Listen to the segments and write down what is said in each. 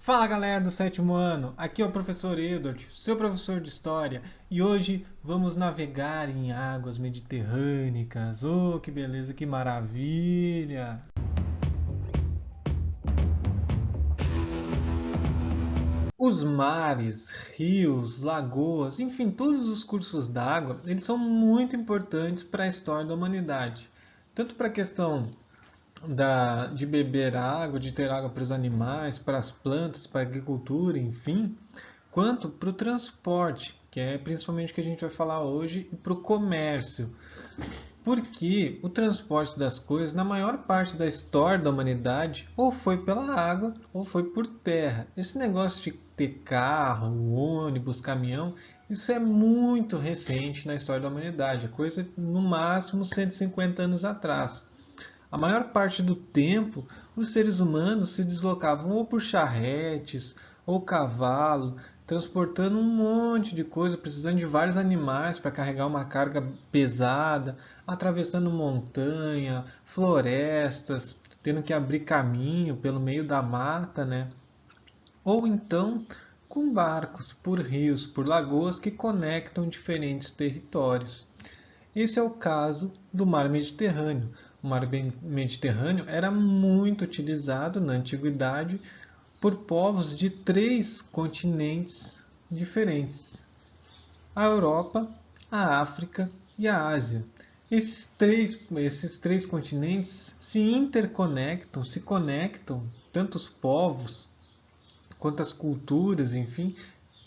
Fala galera do sétimo ano, aqui é o professor Edward, seu professor de História, e hoje vamos navegar em águas mediterrânicas. Oh, que beleza, que maravilha! Os mares, rios, lagoas, enfim, todos os cursos d'água, eles são muito importantes para a história da humanidade. Tanto para a questão de beber água, de ter água para os animais, para as plantas, para a agricultura, enfim, quanto para o transporte, que é principalmente o que a gente vai falar hoje, e para o comércio. Porque o transporte das coisas, na maior parte da história da humanidade, ou foi pela água ou foi por terra. Esse negócio de ter carro, ônibus, caminhão, isso é muito recente na história da humanidade, é coisa no máximo 150 anos atrás. A maior parte do tempo, os seres humanos se deslocavam ou por charretes ou cavalo, transportando um monte de coisa, precisando de vários animais para carregar uma carga pesada, atravessando montanha, florestas, tendo que abrir caminho pelo meio da mata, né? Ou então com barcos por rios, por lagoas que conectam diferentes territórios. Esse é o caso do Mar Mediterrâneo. O Mar Mediterrâneo era muito utilizado na antiguidade por povos de três continentes diferentes: a Europa, a África e a Ásia. Esses três continentes se interconectam, se conectam, tanto os povos quanto as culturas, enfim,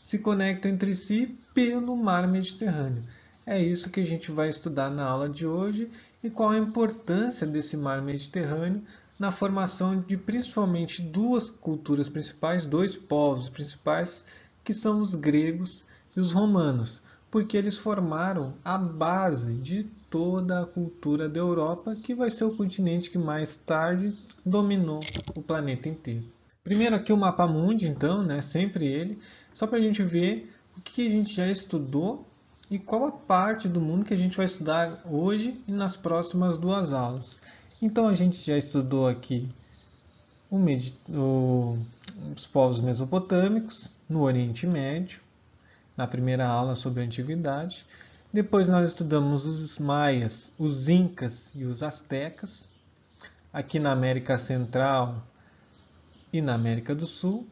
se conectam entre si pelo Mar Mediterrâneo. É isso que a gente vai estudar na aula de hoje e qual a importância desse Mar Mediterrâneo na formação de principalmente duas culturas principais, dois povos principais, que são os gregos e os romanos, porque eles formaram a base de toda a cultura da Europa, que vai ser o continente que mais tarde dominou o planeta inteiro. Primeiro aqui o mapa mundi, então, né? Sempre ele, só para a gente ver o que a gente já estudou e qual a parte do mundo que a gente vai estudar hoje e nas próximas duas aulas. Então a gente já estudou aqui os povos mesopotâmicos no Oriente Médio, na primeira aula sobre a Antiguidade. Depois nós estudamos os maias, os incas e os astecas, aqui na América Central e na América do Sul.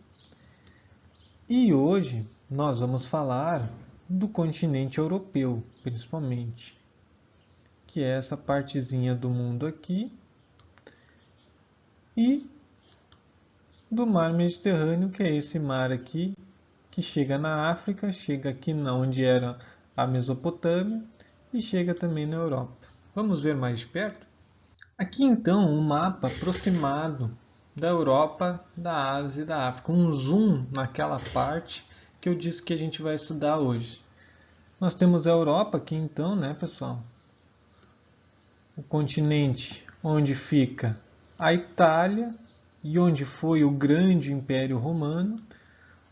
E hoje nós vamos falar do continente europeu, principalmente, que é essa partezinha do mundo aqui, e do mar Mediterrâneo, que é esse mar aqui, que chega na África, chega aqui onde era a Mesopotâmia e chega também na Europa. Vamos ver mais de perto? Aqui então um mapa aproximado da Europa, da Ásia e da África. Um zoom naquela parte que eu disse que a gente vai estudar hoje. Nós temos a Europa aqui então, né, pessoal? O continente onde fica a Itália e onde foi o grande Império Romano,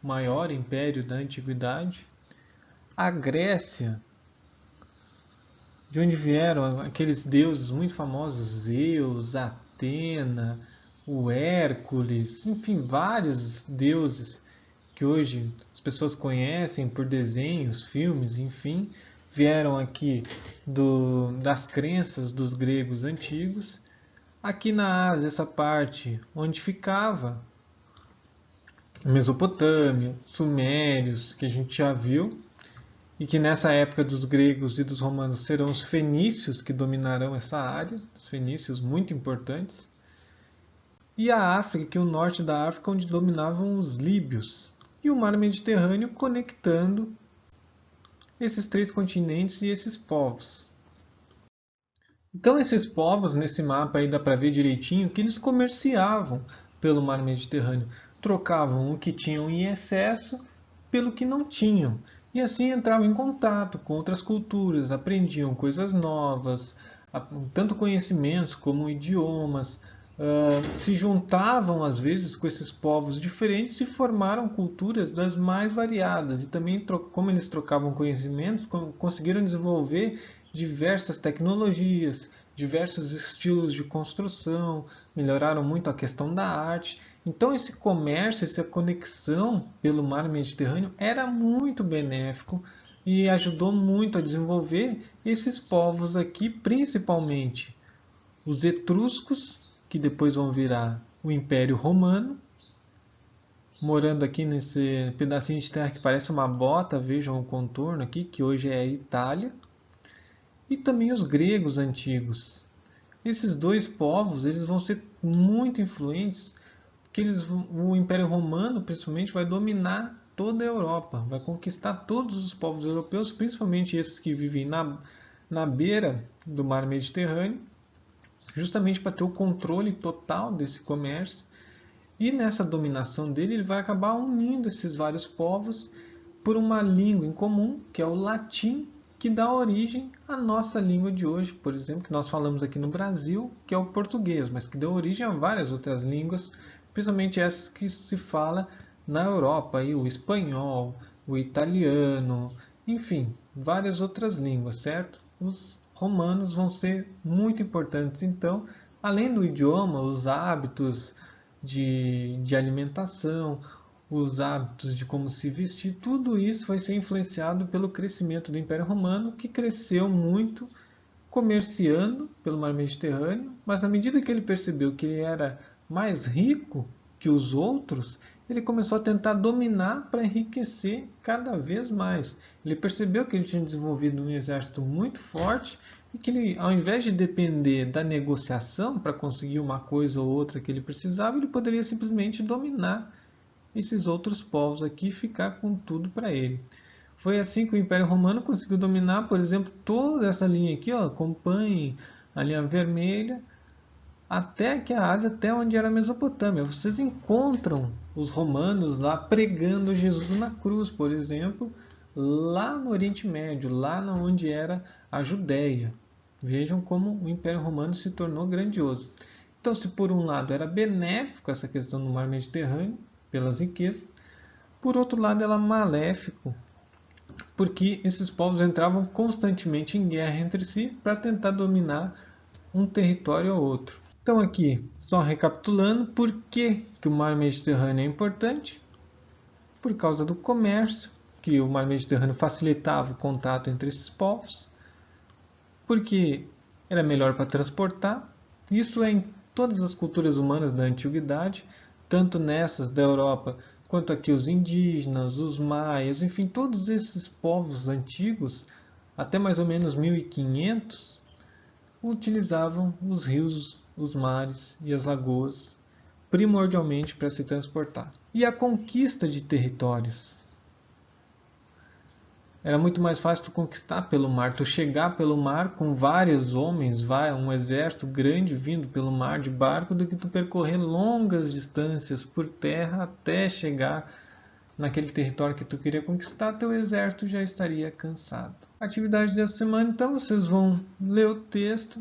o maior império da antiguidade. A Grécia, de onde vieram aqueles deuses muito famosos, Zeus, Atena, o Hércules, enfim, vários deuses que hoje as pessoas conhecem por desenhos, filmes, enfim, vieram aqui das crenças dos gregos antigos. Aqui na Ásia, essa parte onde ficava Mesopotâmia, Sumérios, que a gente já viu, e que nessa época dos gregos e dos romanos serão os fenícios que dominarão essa área, os fenícios muito importantes. E a África, que é o norte da África, onde dominavam os líbios. E o mar Mediterrâneo conectando esses três continentes e esses povos. Então esses povos, nesse mapa aí dá para ver direitinho que eles comerciavam pelo mar Mediterrâneo. Trocavam o que tinham em excesso pelo que não tinham. E assim entravam em contato com outras culturas, aprendiam coisas novas, tanto conhecimentos como idiomas, se juntavam às vezes com esses povos diferentes e formaram culturas das mais variadas. E também, como eles trocavam conhecimentos, conseguiram desenvolver diversas tecnologias, diversos estilos de construção, melhoraram muito a questão da arte Então esse comércio, essa conexão pelo mar Mediterrâneo era muito benéfico e ajudou muito a desenvolver esses povos aqui, principalmente os etruscos, que depois vão virar o Império Romano, morando aqui nesse pedacinho de terra que parece uma bota, vejam o contorno aqui, que hoje é a Itália, e também os gregos antigos. Esses dois povos eles vão ser muito influentes, porque o Império Romano, principalmente, vai dominar toda a Europa, vai conquistar todos os povos europeus, principalmente esses que vivem na beira do mar Mediterrâneo, justamente para ter o controle total desse comércio. E nessa dominação dele, ele vai acabar unindo esses vários povos por uma língua em comum, que é o latim, que dá origem à nossa língua de hoje, por exemplo, que nós falamos aqui no Brasil, que é o português, mas que deu origem a várias outras línguas, principalmente essas que se fala na Europa, aí, o espanhol, o italiano, enfim, várias outras línguas, certo? Os romanos vão ser muito importantes, então, além do idioma, os hábitos de alimentação, os hábitos de como se vestir, tudo isso vai ser influenciado pelo crescimento do Império Romano, que cresceu muito comerciando pelo mar Mediterrâneo, mas na medida que ele percebeu que ele era mais rico que os outros, ele começou a tentar dominar para enriquecer cada vez mais. Ele percebeu que ele tinha desenvolvido um exército muito forte e que ele, ao invés de depender da negociação para conseguir uma coisa ou outra que ele precisava, ele poderia simplesmente dominar esses outros povos aqui e ficar com tudo para ele. Foi assim que o Império Romano conseguiu dominar, por exemplo, toda essa linha aqui, ó, acompanhe a linha vermelha, até que a Ásia, até onde era a Mesopotâmia. Vocês encontram os romanos lá pregando Jesus na cruz, por exemplo, lá no Oriente Médio, lá onde era a Judéia. Vejam como o Império Romano se tornou grandioso. Então, se por um lado era benéfico essa questão do mar Mediterrâneo, pelas riquezas, por outro lado era maléfico, porque esses povos entravam constantemente em guerra entre si para tentar dominar um território ou outro. Então aqui, só recapitulando, por que o mar Mediterrâneo é importante? Por causa do comércio, que o mar Mediterrâneo facilitava o contato entre esses povos, porque era melhor para transportar. Isso é em todas as culturas humanas da antiguidade, tanto nessas da Europa quanto aqui os indígenas, os maias, enfim, todos esses povos antigos, até mais ou menos 1500, utilizavam os rios, os mares e as lagoas primordialmente para se transportar. E a conquista de territórios? Era muito mais fácil tu conquistar pelo mar, tu chegar pelo mar com vários homens, um exército grande vindo pelo mar de barco, do que tu percorrer longas distâncias por terra até chegar naquele território que tu queria conquistar, teu exército já estaria cansado. Atividade dessa semana, então, vocês vão ler o texto,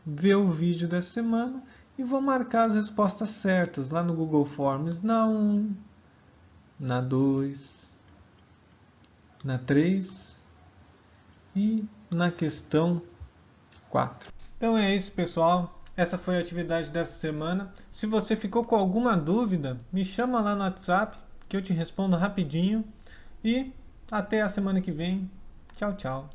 ver o vídeo dessa semana e vão marcar as respostas certas lá no Google Forms, na 1, na 2, na 3 e na questão 4. Então é isso, pessoal. Essa foi a atividade dessa semana. Se você ficou com alguma dúvida, me chama lá no WhatsApp que eu te respondo rapidinho. E até a semana que vem. Tchau, tchau.